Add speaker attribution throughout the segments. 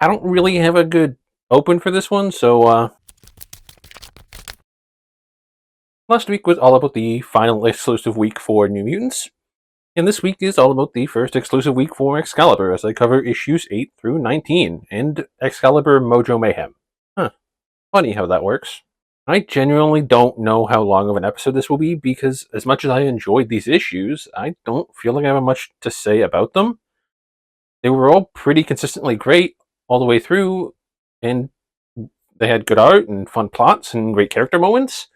Speaker 1: I don't really have a good open for this one, so last week was all about the final exclusive week for New Mutants, and this week is all about the first exclusive week for Excalibur, as I cover issues 8 through 19, and Excalibur Mojo Mayhem. Huh, funny how that works. I genuinely don't know how long of an episode this will be, because as much as I enjoyed these issues, I don't feel like I have much to say about them. They were all pretty consistently great all the way through, and they had good art and fun plots and great character moments.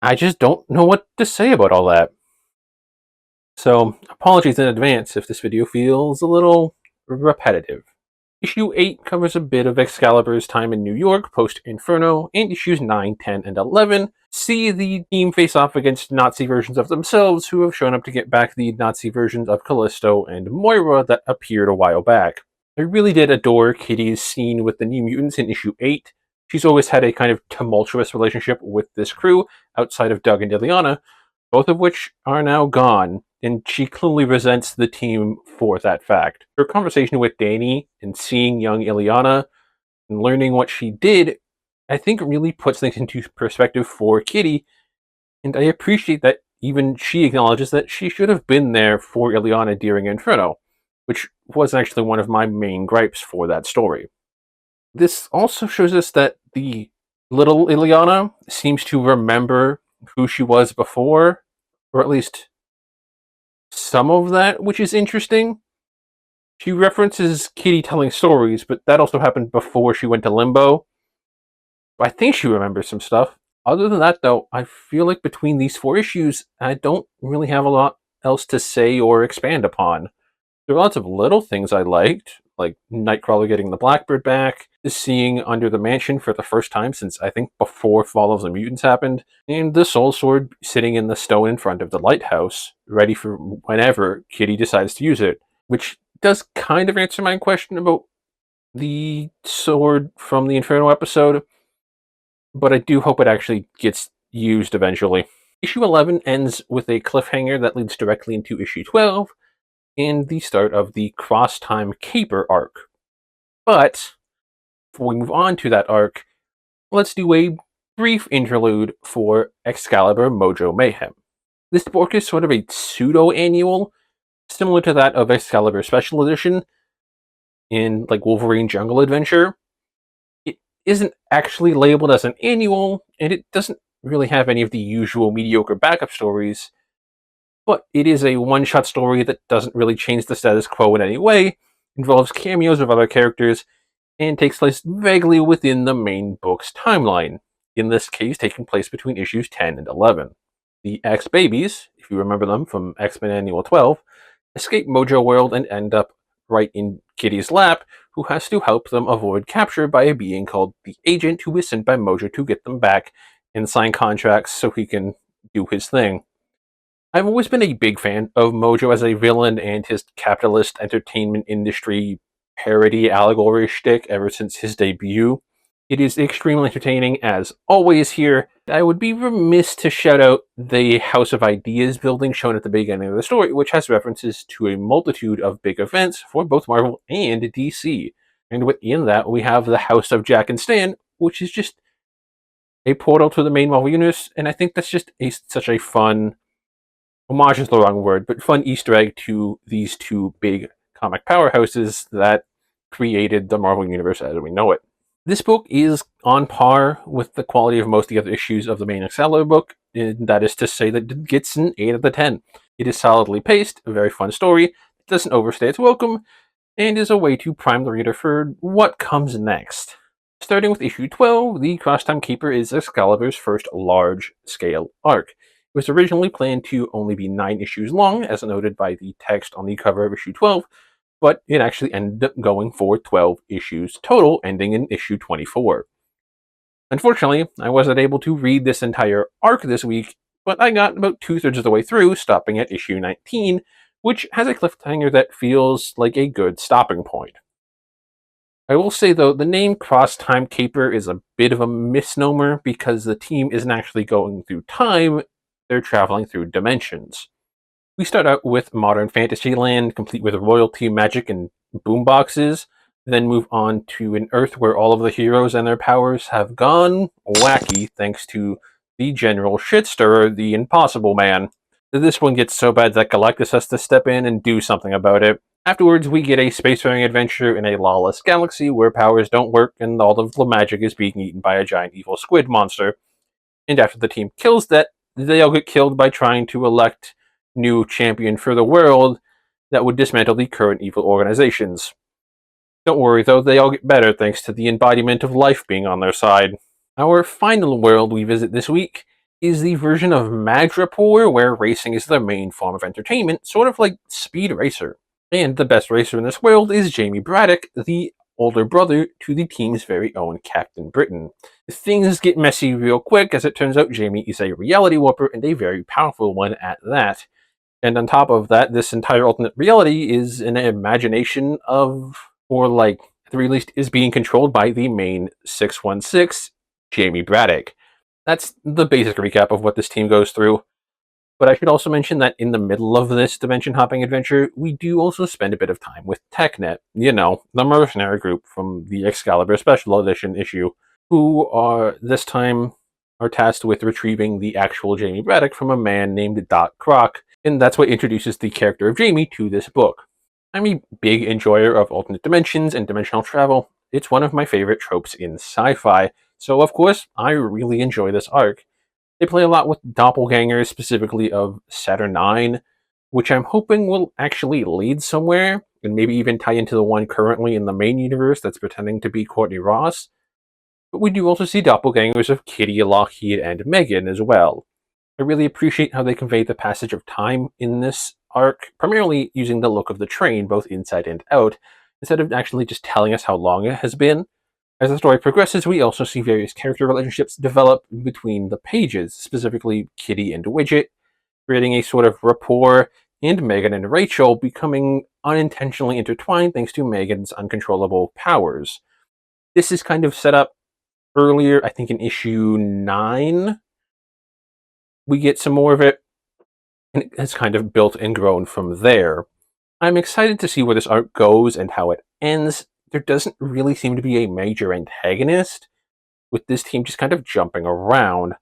Speaker 1: I just don't know what to say about all that. So, apologies in advance if this video feels a little repetitive. Issue 8 covers a bit of Excalibur's time in New York post-Inferno, and issues 9, 10, and 11 see the team face off against Nazi versions of themselves who have shown up to get back the Nazi versions of Callisto and Moira that appeared a while back. I really did adore Kitty's scene with the New Mutants in issue 8. She's always had a kind of tumultuous relationship with this crew outside of Doug and Ileana, both of which are now gone, and she clearly resents the team for that fact. Her conversation with Danny and seeing young Ileana and learning what she did, I think really puts things into perspective for Kitty, and I appreciate that even she acknowledges that she should have been there for Ileana during Inferno, which was actually one of my main gripes for that story. This also shows us that the little Ileana seems to remember who she was before, or at least some of that, which is interesting. She references Kitty telling stories, but that also happened before she went to Limbo. I think she remembers some stuff. Other than that, though, I feel like between these 4 issues, I don't really have a lot else to say or expand upon. There are lots of little things I liked, like Nightcrawler getting the Blackbird back, seeing Under the Mansion for the first time since I think before Fall of the Mutants happened, and the Soul Sword sitting in the stone in front of the lighthouse, ready for whenever Kitty decides to use it, which does kind of answer my question about the sword from the Inferno episode, but I do hope it actually gets used eventually. Issue 11 ends with a cliffhanger that leads directly into issue 12, and the start of the Cross-Time Caper arc. But before we move on to that arc, let's do a brief interlude for Excalibur Mojo Mayhem. This book is sort of a pseudo-annual, similar to that of Excalibur Special Edition in like Wolverine Jungle Adventure. It isn't actually labeled as an annual, and it doesn't really have any of the usual mediocre backup stories, but it is a one-shot story that doesn't really change the status quo in any way, involves cameos of other characters, and takes place vaguely within the main book's timeline, in this case taking place between issues 10 and 11. The X-Babies, if you remember them from X-Men Annual 12, escape Mojo World and end up right in Kitty's lap, who has to help them avoid capture by a being called the Agent, who is sent by Mojo to get them back and sign contracts so he can do his thing. I've always been a big fan of Mojo as a villain and his capitalist entertainment industry parody allegory shtick ever since his debut. It is extremely entertaining as always here. I would be remiss to shout out the House of Ideas building shown at the beginning of the story, which has references to a multitude of big events for both Marvel and DC. And within that, we have the House of Jack and Stan, which is just a portal to the main Marvel universe, and I think that's just such a fun homage is the wrong word, but fun Easter egg to these two big comic powerhouses that created the Marvel Universe as we know it. This book is on par with the quality of most of the other issues of the main Excalibur book, and that is to say that it gets an 8 out of 10. It is solidly paced, a very fun story, it doesn't overstay its welcome, and is a way to prime the reader for what comes next. Starting with issue 12, the Crosstime Keeper is Excalibur's first large-scale arc. It was originally planned to only be 9 issues long, as noted by the text on the cover of issue 12, but it actually ended up going for 12 issues total, ending in issue 24. Unfortunately, I wasn't able to read this entire arc this week, but I got about 2/3 of the way through, stopping at issue 19, which has a cliffhanger that feels like a good stopping point. I will say, though, the name Cross-Time Caper is a bit of a misnomer because the team isn't actually going through time, they're traveling through dimensions. We start out with modern Fantasyland, complete with royalty, magic, and boomboxes, then move on to an Earth where all of the heroes and their powers have gone wacky thanks to the general shitstirrer, the Impossible Man. This one gets so bad that Galactus has to step in and do something about it. Afterwards, we get a spacefaring adventure in a lawless galaxy where powers don't work and all of the magic is being eaten by a giant evil squid monster. And after the team kills that, they all get killed by trying to elect new champion for the world that would dismantle the current evil organizations. Don't worry though, they all get better thanks to the embodiment of life being on their side. Our final world we visit this week is the version of Madripoor where racing is the main form of entertainment, sort of like Speed Racer. And the best racer in this world is Jamie Braddock, the older brother to the team's very own Captain Britain. Things get messy real quick, as it turns out Jamie is a reality warper and a very powerful one at that. And on top of that, this entire alternate reality is an imagination of, or like, at the very least, is being controlled by the main 616, Jamie Braddock. That's the basic recap of what this team goes through. But I should also mention that in the middle of this dimension hopping adventure, we do also spend a bit of time with TechNet, the mercenary group from the Excalibur Special Edition issue, who are this time are tasked with retrieving the actual Jamie Braddock from a man named Doc Croc, and that's what introduces the character of Jamie to this book. I'm a big enjoyer of alternate dimensions and dimensional travel. It's one of my favorite tropes in sci-fi, so of course, I really enjoy this arc. They play a lot with doppelgangers, specifically of Saturn IX, which I'm hoping will actually lead somewhere, and maybe even tie into the one currently in the main universe that's pretending to be Courtney Ross. But we do also see doppelgangers of Kitty, Lockheed, and Megan as well. I really appreciate how they convey the passage of time in this arc, primarily using the look of the train, both inside and out, instead of actually just telling us how long it has been. As the story progresses, we also see various character relationships develop between the pages, specifically Kitty and Widget, creating a sort of rapport, and Megan and Rachel becoming unintentionally intertwined thanks to Megan's uncontrollable powers. This is kind of set up earlier, I think in issue 9. We get some more of it, and it has kind of built and grown from there. I'm excited to see where this arc goes and how it ends. There doesn't really seem to be a major antagonist, with this team just kind of jumping around.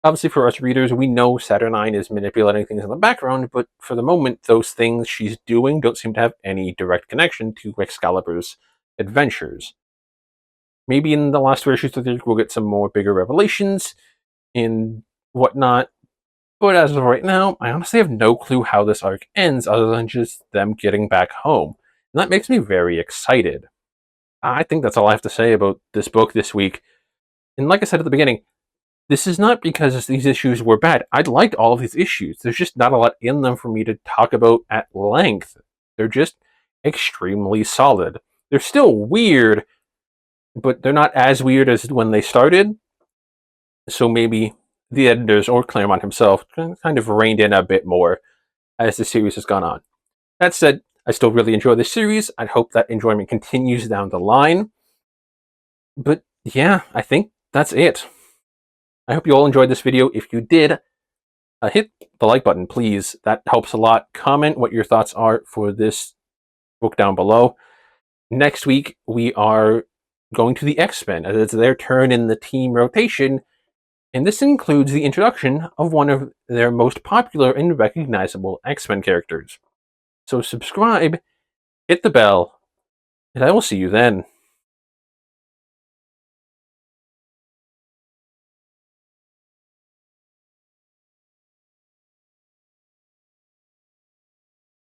Speaker 1: Obviously, for us readers, we know Saturnine is manipulating things in the background, but for the moment, those things she's doing don't seem to have any direct connection to Excalibur's adventures. Maybe in the last 2 issues of the we'll get some more bigger revelations and whatnot, but as of right now, I honestly have no clue how this arc ends other than just them getting back home. And that makes me very excited. I think that's all I have to say about this book this week. And like I said at the beginning, this is not because these issues were bad. I liked all of these issues. There's just not a lot in them for me to talk about at length. They're just extremely solid. They're still weird, but they're not as weird as when they started. So maybe the editors or Claremont himself kind of reined in a bit more as the series has gone on. That said, I still really enjoy this series. I hope that enjoyment continues down the line. But yeah, I think that's it. I hope you all enjoyed this video. If you did, hit the like button, please. That helps a lot. Comment what your thoughts are for this book down below. Next week, we are going to the X-Men, as it's their turn in the team rotation, and this includes the introduction of one of their most popular and recognizable X-Men characters. So subscribe, hit the bell, and I will see you then.